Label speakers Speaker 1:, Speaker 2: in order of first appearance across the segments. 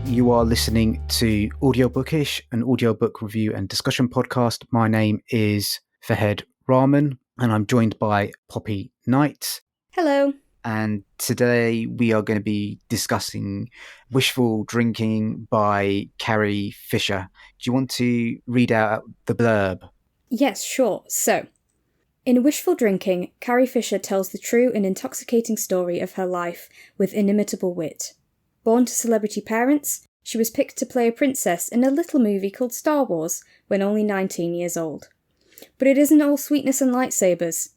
Speaker 1: You are listening to Audiobookish, an audiobook review and discussion podcast. My name is Fahed Rahman, and I'm joined by Poppy Knight.
Speaker 2: Hello.
Speaker 1: And today we are going to be discussing Wishful Drinking by Carrie Fisher. Do you want to read out the blurb?
Speaker 2: Yes, sure. So, in Wishful Drinking, Carrie Fisher tells the true and intoxicating story of her life with inimitable wit. Born to celebrity parents, she was picked to play a princess in a little movie called Star Wars when only 19 years old. But it isn't all sweetness and lightsabers.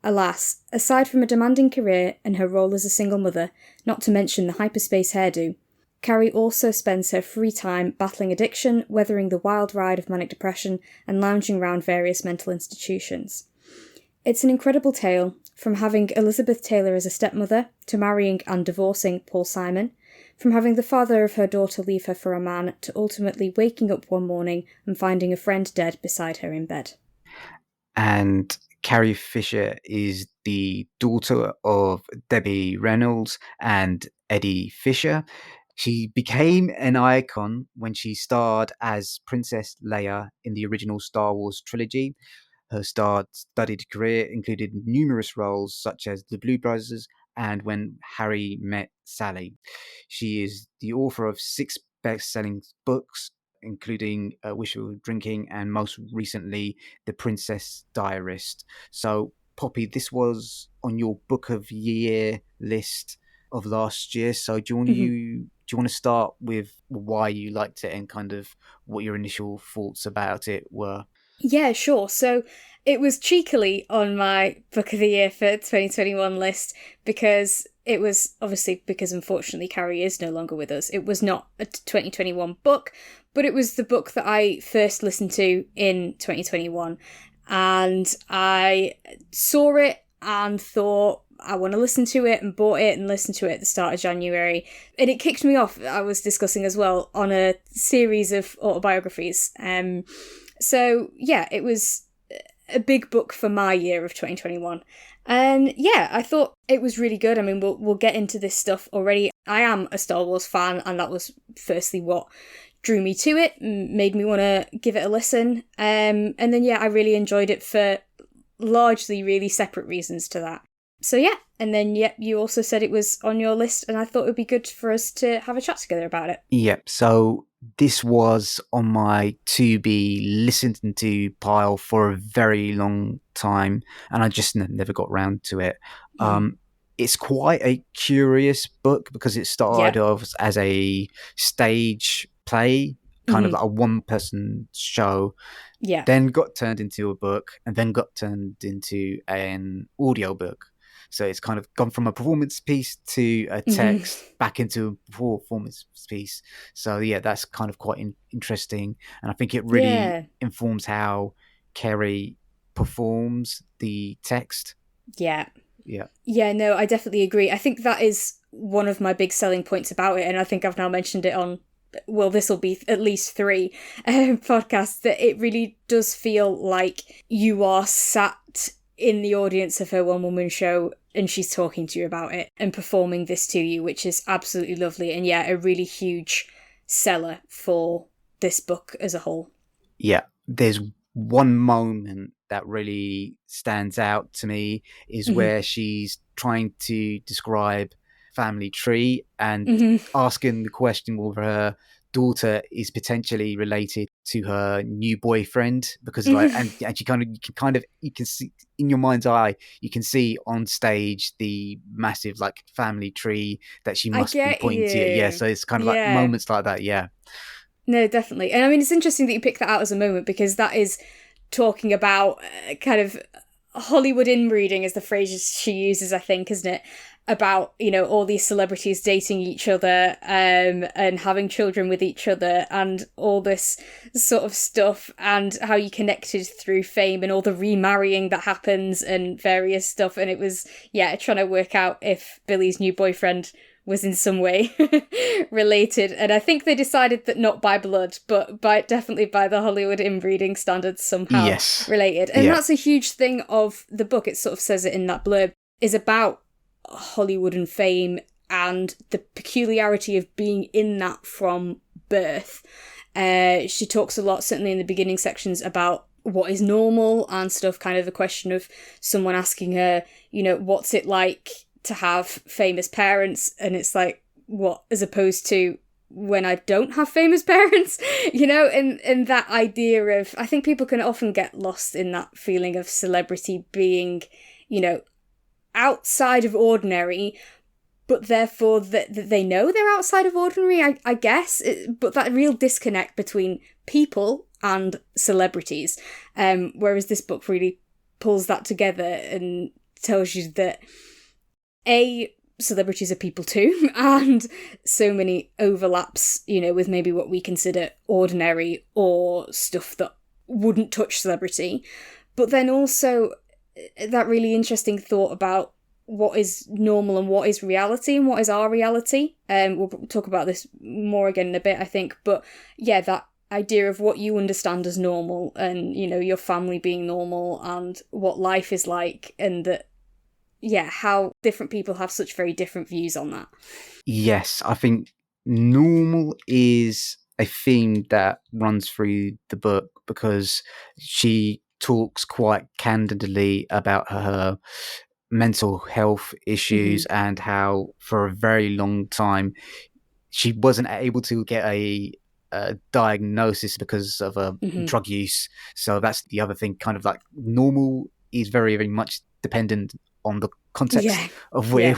Speaker 2: Alas, aside from a demanding career and her role as a single mother, not to mention the hyperspace hairdo, Carrie also spends her free time battling addiction, weathering the wild ride of manic depression, and lounging around various mental institutions. It's an incredible tale, from having Elizabeth Taylor as a stepmother, to marrying and divorcing Paul Simon, from having the father of her daughter leave her for a man, to ultimately waking up one morning and finding a friend dead beside her in bed.
Speaker 1: And Carrie Fisher is the daughter of Debbie Reynolds and Eddie Fisher. She became an icon when she starred as Princess Leia in the original Star Wars trilogy. Her studied career included numerous roles such as The Blue Brothers and When Harry Met Sally. She is the author of 6 best-selling books, including Wishful Drinking and most recently The Princess Diarist. So, Poppy, this was on your Book of Year list of last year. So do you want to start with why you liked it and kind of what your initial thoughts about it were?
Speaker 2: Yeah, sure. So it was cheekily on my Book of the Year for 2021 list because it was obviously because unfortunately Carrie is no longer with us. It was not a 2021 book, but it was the book that I first listened to in 2021. And I saw it and thought, I want to listen to it, and bought it and listened to it at the start of January. And it kicked me off, I was discussing as well, on a series of autobiographies. So, yeah, it was a big book for my year of 2021. And yeah, I thought it was really good. I mean, we'll get into this stuff already. I am a Star Wars fan, and that was firstly what drew me to it, made me want to give it a listen. And then, yeah, I really enjoyed it for largely really separate reasons to that. So yeah, and then you also said it was on your list, and I thought it would be good for us to have a chat together about it.
Speaker 1: Yep, so this was on my to be listened to pile for a very long time, and I just never got round to it. It's quite a curious book because it started off as a stage play, kind of like a one-person show, then got turned into a book, and then got turned into an audiobook. So it's kind of gone from a performance piece to a text back into a performance piece. So yeah, that's kind of quite interesting. And I think it really informs how Carrie performs the text.
Speaker 2: Yeah, no, I definitely agree. I think that is one of my big selling points about it. And I think I've now mentioned it on, well, this will be at least 3 podcasts, that it really does feel like you are sat in the audience of her one-woman show and she's talking to you about it and performing this to you, which is absolutely lovely. And yeah, a really huge seller for this book as a whole.
Speaker 1: Yeah, there's one moment that really stands out to me is where she's trying to describe family tree and asking the question whether her daughter is potentially related to her new boyfriend, because like and you can see in your mind's eye, you can see on stage the massive like family tree that she must be pointing to. So it's kind of like moments like that.
Speaker 2: No, definitely. And I mean, it's interesting that you pick that out as a moment, because that is talking about kind of Hollywood inbreeding is the phrase she uses, I think, isn't it? About, you know, all these celebrities dating each other and having children with each other and all this sort of stuff, and how you connected through fame and all the remarrying that happens and various stuff. And it was, trying to work out if Billy's new boyfriend was in some way related. And I think they decided that not by blood, but definitely by the Hollywood inbreeding standards somehow related. And that's a huge thing of the book. It sort of says it in that blurb, is about Hollywood and fame and the peculiarity of being in that from birth. She talks a lot, certainly in the beginning sections, about what is normal and stuff, kind of the question of someone asking her, what's it like to have famous parents? And it's like, what, as opposed to when I don't have famous parents, and that idea of, I think people can often get lost in that feeling of celebrity being, outside of ordinary, but therefore that they know they're outside of ordinary, I guess. But that real disconnect between people and celebrities. Whereas this book really pulls that together and tells you that, celebrities are people too, and so many overlaps, with maybe what we consider ordinary or stuff that wouldn't touch celebrity. But then also that really interesting thought about what is normal and what is reality and what is our reality. We'll talk about this more again in a bit, I think. But yeah, that idea of what you understand as normal and, your family being normal and what life is like, and that, how different people have such very different views on that.
Speaker 1: Yes, I think normal is a theme that runs through the book because she talks quite candidly about her mental health issues and how for a very long time she wasn't able to get a diagnosis because of drug use. So that's the other thing, kind of like normal is very, very much dependent on the context of where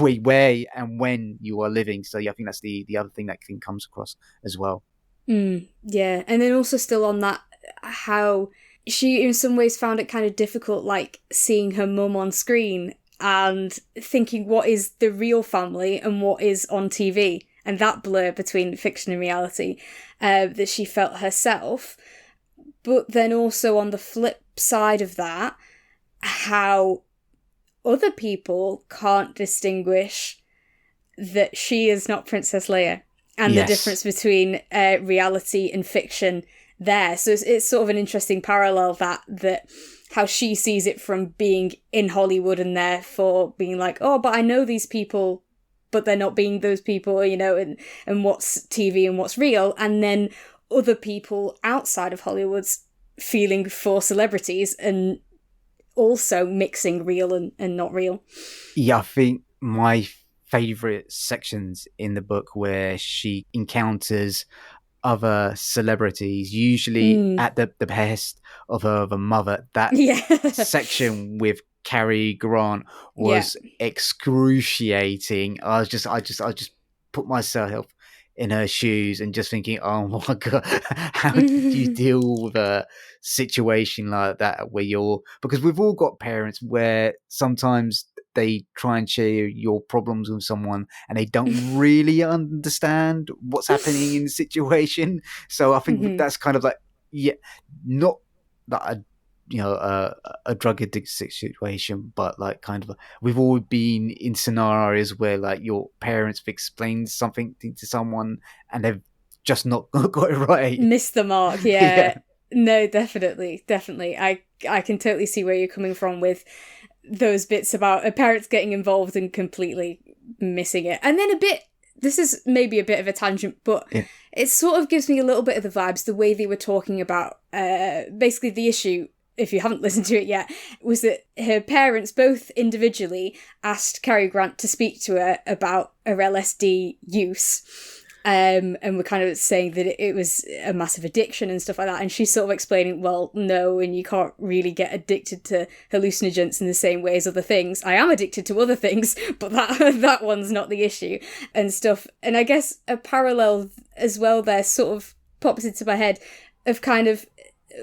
Speaker 1: and when you are living. So yeah, I think that's the other thing that comes across as well.
Speaker 2: Yeah, and then also still on that, how she in some ways found it kind of difficult, like seeing her mum on screen and thinking what is the real family and what is on TV, and that blur between fiction and reality that she felt herself. But then also on the flip side of that, how other people can't distinguish that she is not Princess Leia, and the difference between reality and fiction there. So it's sort of an interesting parallel that how she sees it from being in Hollywood and therefore being like, oh, but I know these people, but they're not being those people, and what's TV and what's real. And then other people outside of Hollywood's feeling for celebrities and also mixing real and not real.
Speaker 1: Yeah, I think my favourite sections in the book where she encounters other celebrities, usually at the behest of her mother. That section with Cary Grant was excruciating. I just put myself in her shoes and just thinking, oh my God, how do you deal with a situation like that because we've all got parents where sometimes they try and share your problems with someone and they don't really understand what's happening in the situation. So I think that's kind of like, not that a drug addict situation, but like kind of we've all been in scenarios where like your parents have explained something to someone and they've just not got it right,
Speaker 2: missed the mark. No, definitely I can totally see where you're coming from with those bits about parents getting involved and completely missing it. And then this is maybe a bit of a tangent, but it sort of gives me a little bit of the vibes, the way they were talking about basically the issue, if you haven't listened to it yet, was that her parents both individually asked Cary Grant to speak to her about her LSD use. And we're kind of saying that it was a massive addiction and stuff like that. And she's sort of explaining, well, no, and you can't really get addicted to hallucinogens in the same way as other things. I am addicted to other things, but that one's not the issue and stuff. And I guess a parallel as well there sort of pops into my head of kind of,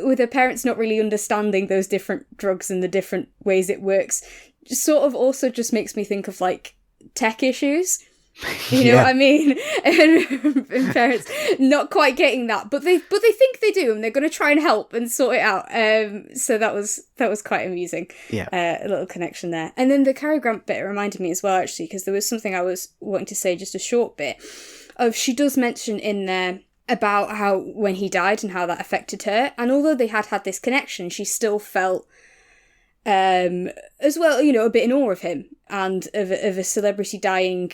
Speaker 2: with her parents not really understanding those different drugs and the different ways it works, sort of also just makes me think of like tech issues. You know what I mean? And parents not quite getting that, but they think they do, and they're going to try and help and sort it out. So that was quite amusing. A little connection there. And then the Cary Grant bit reminded me as well, actually, because there was something I was wanting to say, just a short bit of, she does mention in there about how when he died and how that affected her, and although they had this connection, she still felt as well, a bit in awe of him and of a celebrity dying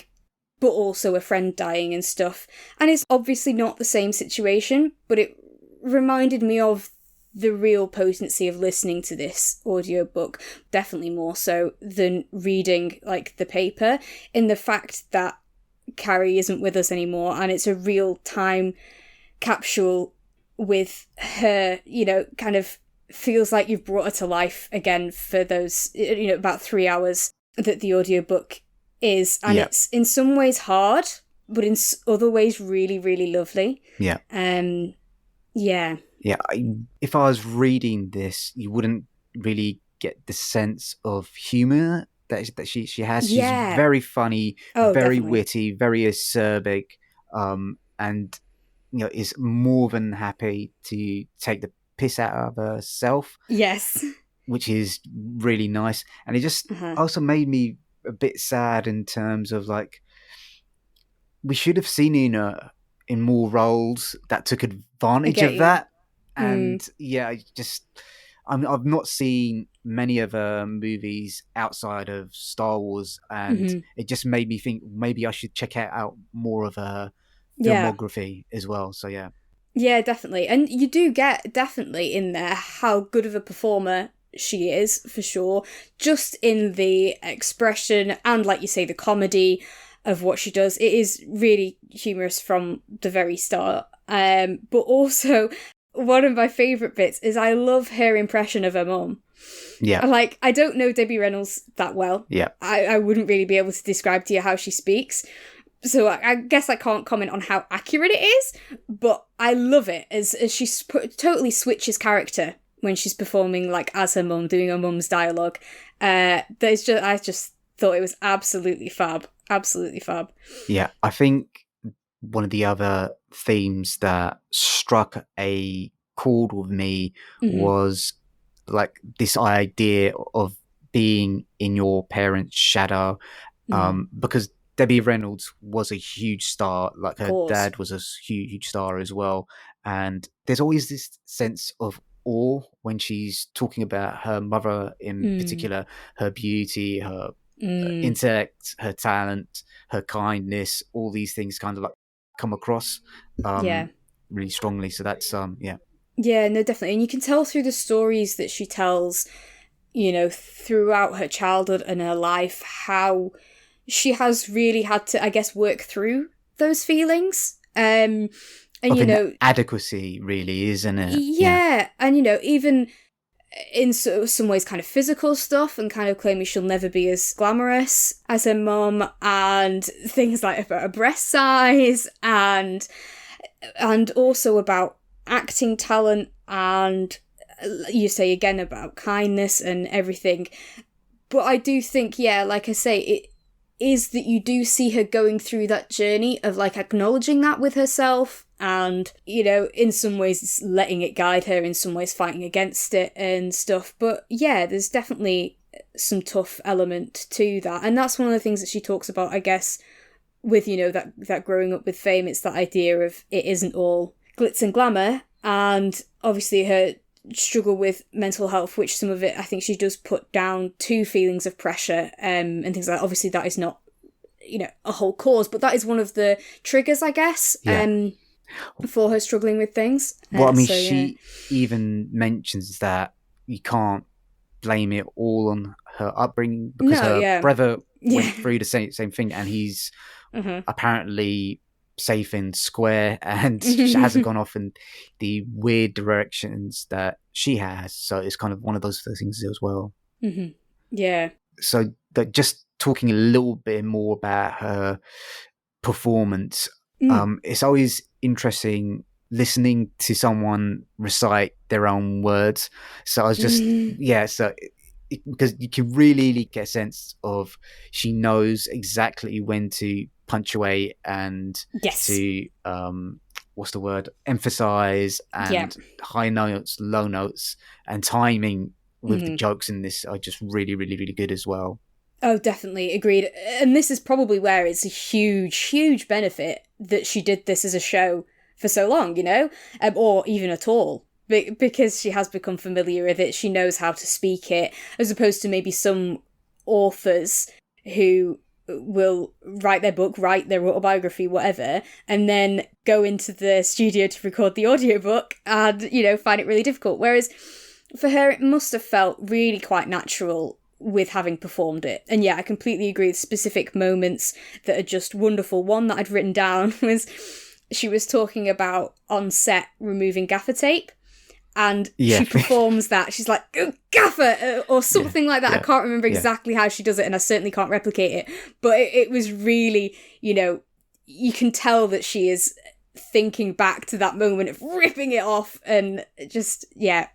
Speaker 2: but also a friend dying and stuff. And it's obviously not the same situation, but it reminded me of the real potency of listening to this audiobook, definitely more so than reading like the paper, in the fact that Carrie isn't with us anymore, and it's a real time capsule with her, you know, kind of feels like you've brought her to life again for those, you know, about 3 hours that the audiobook is. And it's in some ways hard, but in other ways really, really lovely.
Speaker 1: Yeah.
Speaker 2: Yeah.
Speaker 1: Yeah, if I was reading this, you wouldn't really get the sense of humour that she has. She's very funny, very
Speaker 2: definitely.
Speaker 1: witty, very acerbic, and you know is more than happy to take the piss out of herself.
Speaker 2: Yes,
Speaker 1: which is really nice, and it just also made me a bit sad in terms of like we should have seen her in more roles that took advantage of that. And I've not seen many of her movies outside of Star Wars, and it just made me think maybe I should check out more of her filmography as well. So
Speaker 2: yeah, definitely. And you do get definitely in there how good of a performer she is, for sure, just in the expression and, like you say, the comedy of what she does. It is really humorous from the very start. But also, one of my favourite bits is I love her impression of her mum.
Speaker 1: Yeah.
Speaker 2: Like, I don't know Debbie Reynolds that well.
Speaker 1: Yeah.
Speaker 2: I wouldn't really be able to describe to you how she speaks. So I guess I can't comment on how accurate it is, but I love it as she totally switches character when she's performing like as her mum, doing her mum's dialogue. I just thought it was absolutely fab. Absolutely fab.
Speaker 1: Yeah, I think one of the other themes that struck a chord with me was like this idea of being in your parents' shadow, because Debbie Reynolds was a huge star, like her dad was a huge star as well, and there's always this sense of awe when she's talking about her mother in particular, her beauty, her intellect, her talent, her kindness, all these things kind of like come across really strongly. So that's
Speaker 2: yeah, no, definitely. And you can tell through the stories that she tells, you know, throughout her childhood and her life, how she has really had to, I guess, work through those feelings. And you know,
Speaker 1: adequacy, really, isn't it?
Speaker 2: Yeah, and you know, even in some ways kind of physical stuff, and kind of claiming she'll never be as glamorous as her mum, and things like about her breast size, and also about acting talent, and you say again about kindness and everything. But I do think, yeah, like I say, it is that you do see her going through that journey of like acknowledging that with herself, and, you know, in some ways letting it guide her, in some ways fighting against it and stuff. But yeah, there's definitely some tough element to that. And that's one of the things that she talks about, I guess, with, you know, that growing up with fame. It's that idea of it isn't all glitz and glamour, and obviously her struggle with mental health, which some of it I think she does put down to feelings of pressure and things like that. Obviously that is not, you know, a whole cause, but that is one of the triggers, I guess, for her struggling with things.
Speaker 1: Well, I mean, she even mentions that you can't blame it all on her upbringing, because her brother went through the same thing, and he's apparently safe and square, and she hasn't gone off in the weird directions that she has. So it's kind of one of those things as well.
Speaker 2: Yeah.
Speaker 1: So that just talking a little bit more about her performance, it's always interesting listening to someone recite their own words. So I was just because you can really get a sense of she knows exactly when to punctuate and to what's the word, emphasize, and high notes, low notes, and timing with the jokes in this are just really, really, really good as well.
Speaker 2: Oh, definitely, agreed. And this is probably where it's a huge, huge benefit that she did this as a show for so long, you know, or even at all, because she has become familiar with it. She knows how to speak it, as opposed to maybe some authors who will write their book, write their autobiography, whatever, and then go into the studio to record the audiobook and, find it really difficult. Whereas for her, it must have felt really quite natural with having performed it. And yeah, I completely agree with specific moments that are just wonderful. One that I'd written down was she was talking about on set removing gaffer tape. And she performs that. She's like, oh, gaffer, or something like that. I can't remember exactly how she does it, and I certainly can't replicate it. But it was really, you can tell that she is thinking back to that moment of ripping it off, and just,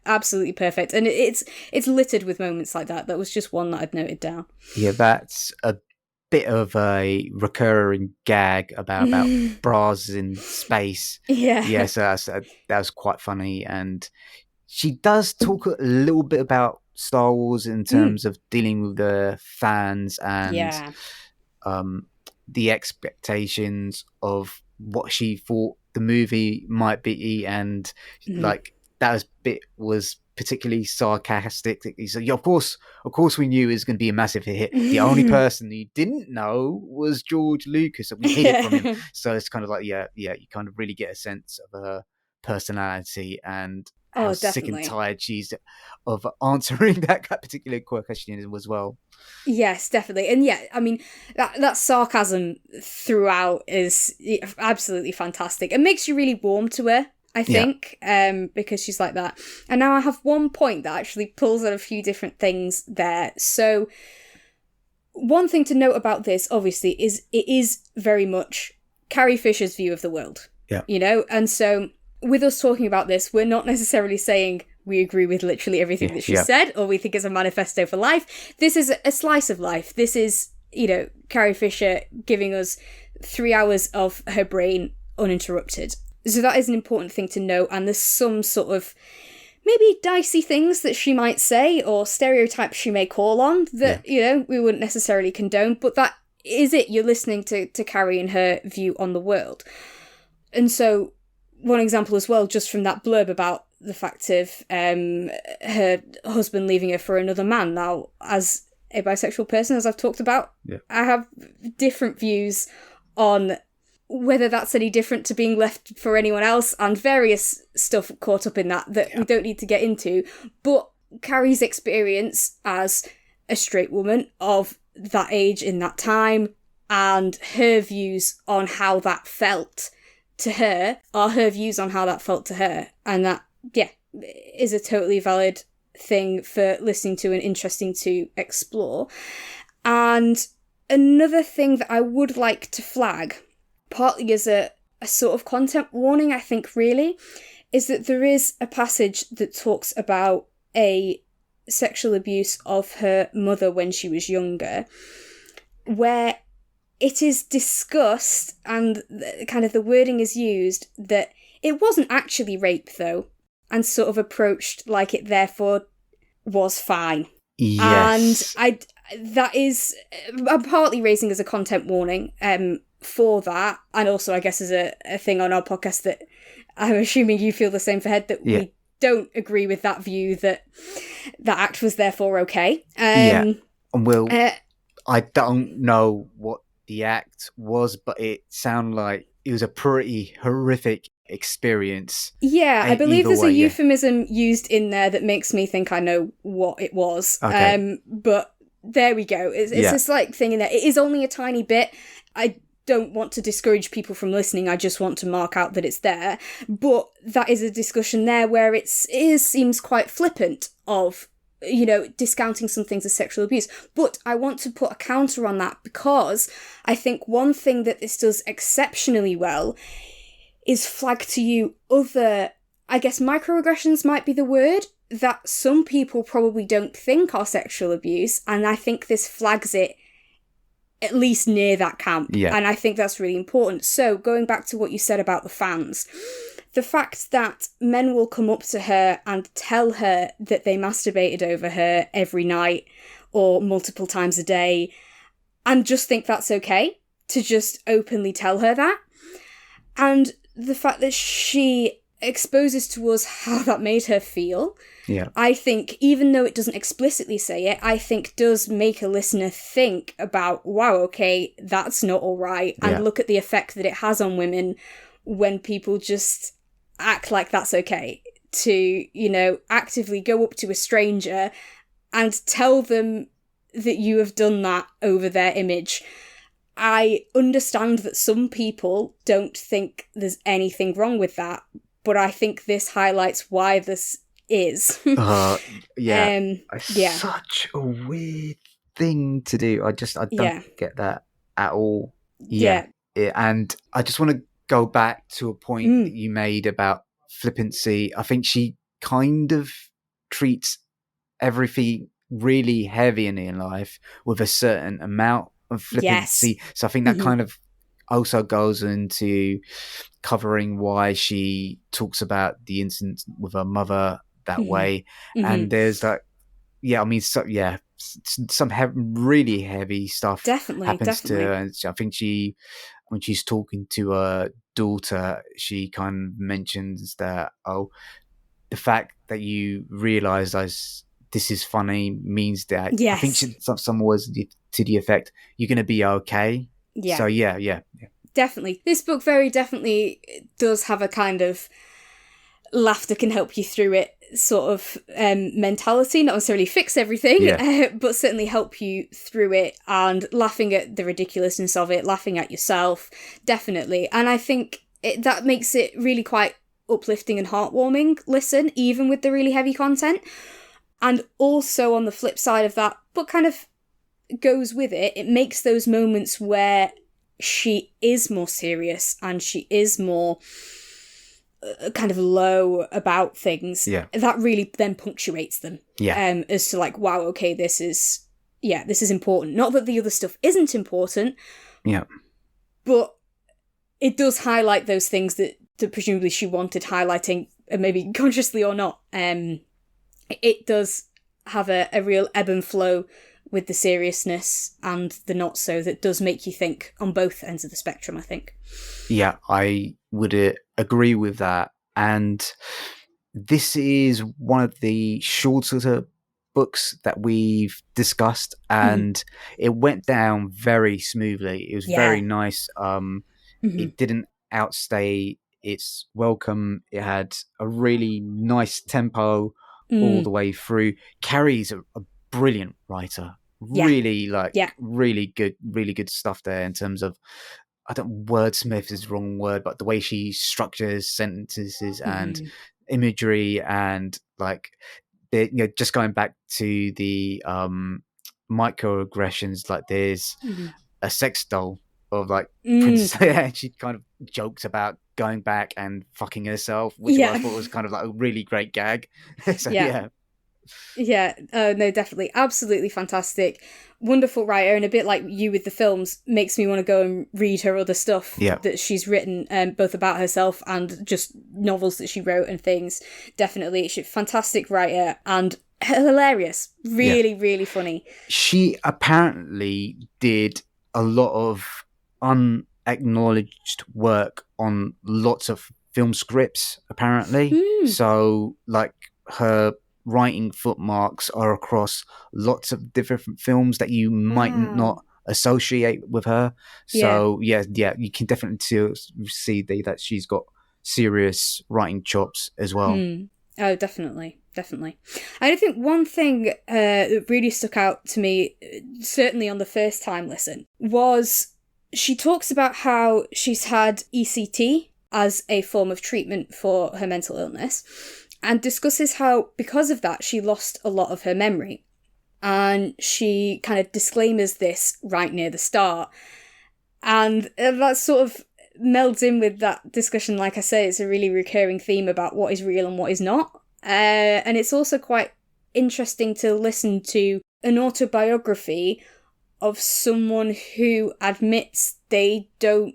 Speaker 2: absolutely perfect. And it's littered with moments like that. That was just one that I'd noted down.
Speaker 1: Yeah, that's a bit of a recurring gag about bras in space.
Speaker 2: Yeah.
Speaker 1: So that was quite funny. And she does talk a little bit about Star Wars in terms of dealing with the fans and the expectations of what she thought the movie might be, and like that bit was particularly sarcastic. So, of course we knew it was going to be a massive hit. The only person you didn't know was George Lucas, and we hid it from him. So it's kind of like, you kind of really get a sense of her personality and how sick and tired she's of answering that particular question as well.
Speaker 2: Yes, definitely. And I mean, that sarcasm throughout is absolutely fantastic. It makes you really warm to her, I think, because she's like that. And now I have one point that actually pulls out a few different things there. So one thing to note about this, obviously, is it is very much Carrie Fisher's view of the world.
Speaker 1: Yeah.
Speaker 2: And so with us talking about this, we're not necessarily saying we agree with literally everything that she said, or we think it's a manifesto for life. This is a slice of life. This is, Carrie Fisher giving us 3 hours of her brain uninterrupted. So that is an important thing to know, and there's some sort of maybe dicey things that she might say or stereotypes she may call on that, we wouldn't necessarily condone, but that is it. You're listening to Carrie and her view on the world. And so one example as well, just from that blurb about the fact of her husband leaving her for another man. Now, as a bisexual person, as I've talked about, I have different views on whether that's any different to being left for anyone else, and various stuff caught up in that we don't need to get into. But Carrie's experience as a straight woman of that age in that time, and her views on how that felt to her, are her views on how that felt to her. And that, is a totally valid thing for listening to and interesting to explore. And another thing that I would like to flag, partly as a sort of content warning, I think, really, is that there is a passage that talks about a sexual abuse of her mother when she was younger, where it is discussed, and kind of the wording is used, that it wasn't actually rape, though, and sort of approached like it therefore was fine.
Speaker 1: Yes.
Speaker 2: And I'm partly raising as a content warning for that, and also I guess as a thing on our podcast that I'm assuming you feel the same for Head, that we don't agree with that view that that act was therefore okay.
Speaker 1: And I don't know what the act was, but it sounded like it was a pretty horrific experience.
Speaker 2: I believe there's a euphemism used in there that makes me think I know what it was.
Speaker 1: Okay.
Speaker 2: But there we go. It's a slight thing in there. It is only a tiny bit. I don't want to discourage people from listening. I just want to mark out that it's there. But that is a discussion there where it seems quite flippant of, discounting some things as sexual abuse. But I want to put a counter on that, because I think one thing that this does exceptionally well is flag to you other, I guess microaggressions might be the word, that some people probably don't think are sexual abuse, and I think this flags it at least near that camp. And I think that's really important. So going back to what you said about the fans, the fact that men will come up to her and tell her that they masturbated over her every night or multiple times a day, and just think that's okay to just openly tell her that. And the fact that she exposes to us how that made her feel.
Speaker 1: Yeah.
Speaker 2: I think, even though it doesn't explicitly say it, I think does make a listener think about, wow, okay, that's not all right, and
Speaker 1: Yeah.
Speaker 2: look at the effect that it has on women when people just act like that's okay. To, you know, actively go up to a stranger and tell them that you have done that over their image. I understand that some people don't think there's anything wrong with that, but I think this highlights why this is.
Speaker 1: Yeah. It's
Speaker 2: Yeah.
Speaker 1: such a weird thing to do. I don't
Speaker 2: Yeah.
Speaker 1: get that at all.
Speaker 2: Yeah.
Speaker 1: And I just want to go back to a point that you made about flippancy. I think she kind of treats everything really heavy in life with a certain amount of flippancy.
Speaker 2: Yes.
Speaker 1: So I think that kind of also goes into covering why she talks about the incident with her mother that way. And there's like, some really heavy stuff happens to her. And I think when she's talking to her daughter, she kind of mentions that, the fact that you realise this is funny means that,
Speaker 2: yes.
Speaker 1: I think some words to the effect, you're going to be okay.
Speaker 2: Yeah.
Speaker 1: So yeah.
Speaker 2: Definitely. This book very definitely does have a kind of laughter can help you through it sort of mentality, not necessarily fix everything, but certainly help you through it, and laughing at the ridiculousness of it, laughing at yourself, definitely. And I think that makes it really quite uplifting and heartwarming listen, even with the really heavy content. And also on the flip side of that, but kind of goes with it, it makes those moments where she is more serious and she is more kind of low about things, that really then punctuates them. As to like, wow, okay, this is important. Not that the other stuff isn't important, but it does highlight those things that presumably she wanted highlighting, maybe consciously or not. It does have a real ebb and flow with the seriousness and the not so, that does make you think on both ends of the spectrum, I think.
Speaker 1: Yeah, I would agree with that. And this is one of the shorter books that we've discussed, and it went down very smoothly. It was very nice. It didn't outstay its welcome. It had a really nice tempo all the way through. Carrie's a brilliant writer. Really really good stuff there in terms of, wordsmith is the wrong word, but the way she structures sentences and imagery, and like, just going back to the microaggressions, like there's a sex doll of like Princess, and she kind of jokes about going back and fucking herself, which I thought was kind of like a really great gag. So
Speaker 2: no, definitely, absolutely fantastic, wonderful writer, and a bit like you with the films, makes me want to go and read her other stuff that she's written, both about herself and just novels that she wrote and things. Definitely, she's a fantastic writer and hilarious, really funny.
Speaker 1: She apparently did a lot of unacknowledged work on lots of film scripts, apparently. So like, her writing footmarks are across lots of different films that you might not associate with her. So you can definitely see that she's got serious writing chops as well.
Speaker 2: Oh, definitely. I think one thing that really stuck out to me, certainly on the first time listen, was she talks about how she's had ECT as a form of treatment for her mental illness, and discusses how, because of that, she lost a lot of her memory. And she kind of disclaimers this right near the start. And that sort of melds in with that discussion. Like I say, it's a really recurring theme about what is real and what is not. And it's also quite interesting to listen to an autobiography of someone who admits they don't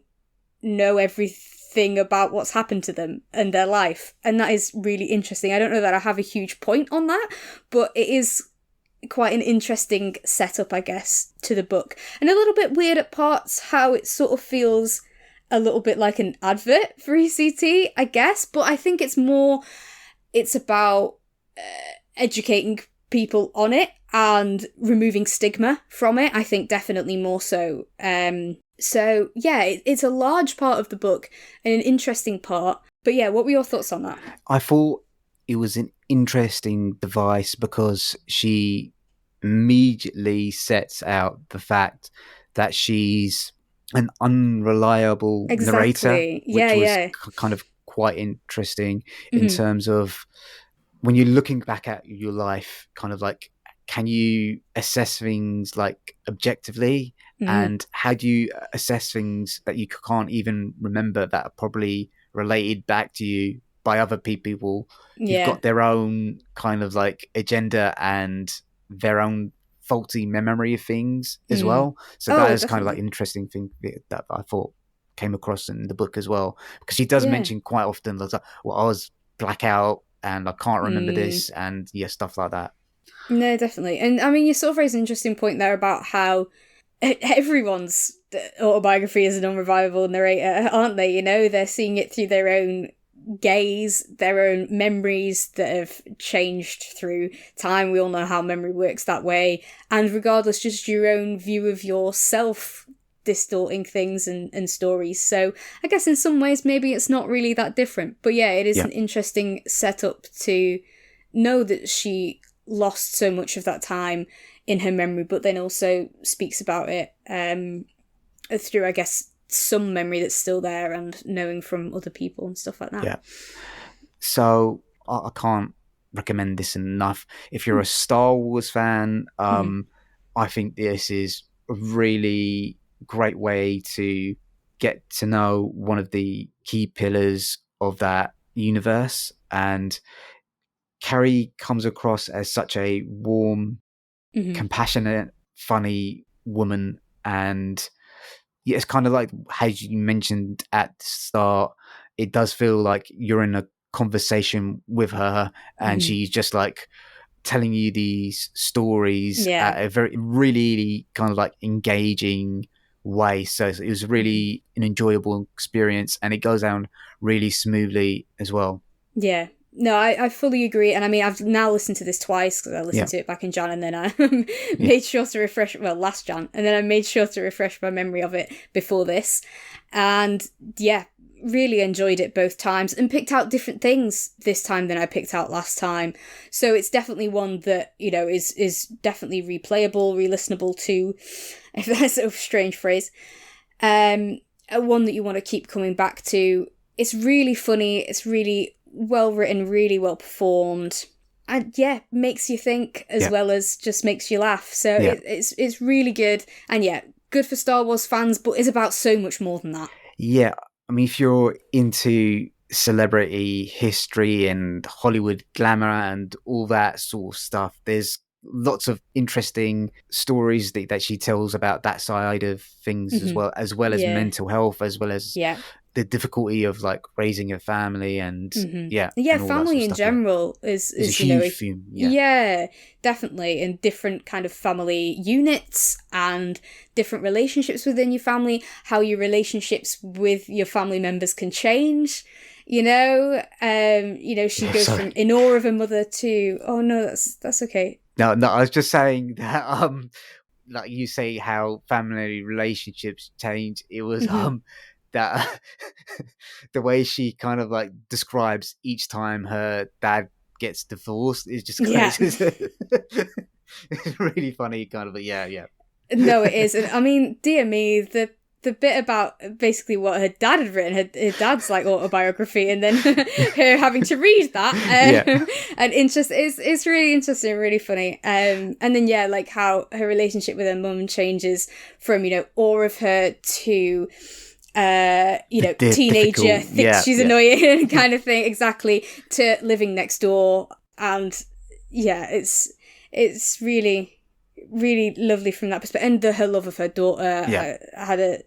Speaker 2: know everything about what's happened to them and their life. And that is really interesting. I don't know that I have a huge point on that, but it is quite an interesting setup, I guess, to the book. And a little bit weird at parts how it sort of feels a little bit like an advert for ECT, I guess. But I think it's about educating people on it and removing stigma from it. I think definitely more so. So yeah, it's a large part of the book and an interesting part. But yeah, what were your thoughts on that?
Speaker 1: I thought it was an interesting device because she immediately sets out the fact that she's an unreliable narrator,
Speaker 2: Exactly.
Speaker 1: which
Speaker 2: Yeah,
Speaker 1: was
Speaker 2: yeah.
Speaker 1: kind of quite interesting in
Speaker 2: Mm-hmm.
Speaker 1: terms of when you're looking back at your life, kind of like, can you assess things like objectively?
Speaker 2: Mm-hmm.
Speaker 1: And how do you assess things that you can't even remember that are probably related back to you by other people who've
Speaker 2: Yeah.
Speaker 1: got their own kind of like agenda and their own faulty memory of things as
Speaker 2: Mm.
Speaker 1: well? So that
Speaker 2: Oh,
Speaker 1: is kind of like
Speaker 2: definitely.
Speaker 1: an interesting thing that I thought came across in the book as well, because she does
Speaker 2: Yeah.
Speaker 1: mention quite often like, well, I was blackout and I can't remember
Speaker 2: Mm.
Speaker 1: this, and yeah, stuff like that.
Speaker 2: No, definitely. And I mean, you sort of raised an interesting point there about how everyone's autobiography is an unreliable narrator, aren't they? You know, they're seeing it through their own gaze, their own memories that have changed through time. We all know how memory works that way. And regardless, just your own view of yourself distorting things and stories. So I guess in some ways, maybe it's not really that different. But yeah, it is
Speaker 1: Yeah.
Speaker 2: an interesting setup to know that she lost so much of that time in her memory, but then also speaks about it through, I guess, some memory that's still there and knowing from other people and stuff like that.
Speaker 1: Yeah. So I can't recommend this enough. If you're a Star Wars fan, I think this is a really great way to get to know one of the key pillars of that universe. And Carrie comes across as such a warm, compassionate, funny woman. And yeah, it's kind of like, as you mentioned at the start, it does feel like you're in a conversation with her, and she's just like telling you these stories
Speaker 2: Yeah.
Speaker 1: at a very, really kind of like engaging way. So it was really an enjoyable experience, and it goes down really smoothly as well.
Speaker 2: Yeah. No, I fully agree. And I mean, I've now listened to this twice because I listened
Speaker 1: Yeah.
Speaker 2: to it back in Jan and then I made sure to refresh, well, last Jan, and then I made sure to refresh my memory of it before this. And yeah, really enjoyed it both times and picked out different things this time than I picked out last time. So it's definitely one that, you know, is definitely replayable, re-listenable to, if that's a strange phrase. One that you want to keep coming back to. It's really funny. It's really well written, really well performed, and yeah, makes you think as well as just makes you laugh. So it's really good, and yeah, good for Star Wars fans, but it's about so much more than that.
Speaker 1: Yeah, I mean, if you're into celebrity history and Hollywood glamour and all that sort of stuff, there's lots of interesting stories that she tells about that side of things as well as mental health, as well as the difficulty of like raising a family and and all
Speaker 2: family
Speaker 1: that
Speaker 2: in
Speaker 1: sort of stuff.
Speaker 2: general is
Speaker 1: It's a
Speaker 2: you know
Speaker 1: huge theme.
Speaker 2: definitely, and different kind of family units and different relationships within your family, how your relationships with your family members can change. She goes from in awe of her mother to, oh no, that's okay.
Speaker 1: No, I was just saying that like you say how family relationships change. It was that the way she kind of like describes each time her dad gets divorced is just crazy. It's really funny, kind of. But yeah.
Speaker 2: No, it is, and I mean, dear me, the bit about basically what her dad had written, her dad's like autobiography, and then her having to read that, and it's really interesting, really funny, and then like how her relationship with her mum changes from awe of her to teenager thinks she's annoying kind of thing, exactly, to living next door, and it's really really lovely from that perspective. And her love of her daughter, I had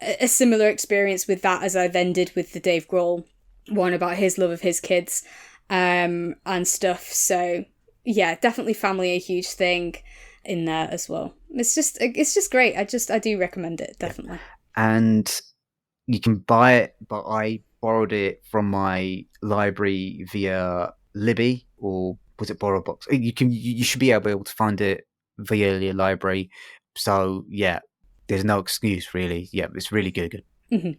Speaker 2: a similar experience with that as I then did with the Dave Grohl one about his love of his kids and stuff. So yeah, definitely family a huge thing in there as well. It's just great. I do recommend it, definitely.
Speaker 1: And You can buy it, but I borrowed it from my library via Libby, or was it BorrowBox? You should be able to find it via your library. So yeah, there's no excuse really. Yeah, it's really good.
Speaker 2: Mm-hmm.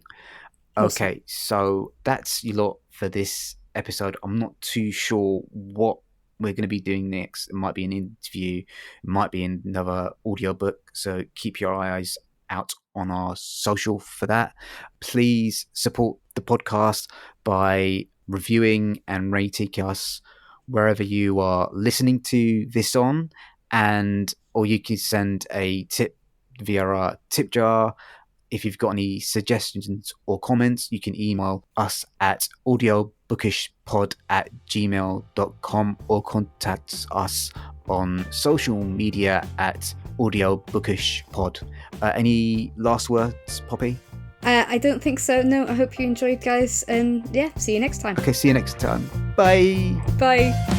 Speaker 2: Awesome.
Speaker 1: Okay, so that's your lot for this episode. I'm not too sure what we're going to be doing next. It might be an interview, it might be another audiobook. So keep your eyes out on our social for that. Please support the podcast by reviewing and rating us wherever you are listening to this on, and or you can send a tip via our tip jar. If you've got any suggestions or comments, you can email us at audiobookishpod@gmail.com or contact us on social media at audiobookishpod. Any last words, Poppy?
Speaker 2: I don't think so. No, I hope you enjoyed, guys. And yeah, see you next time.
Speaker 1: Okay, see you next time. Bye.
Speaker 2: Bye.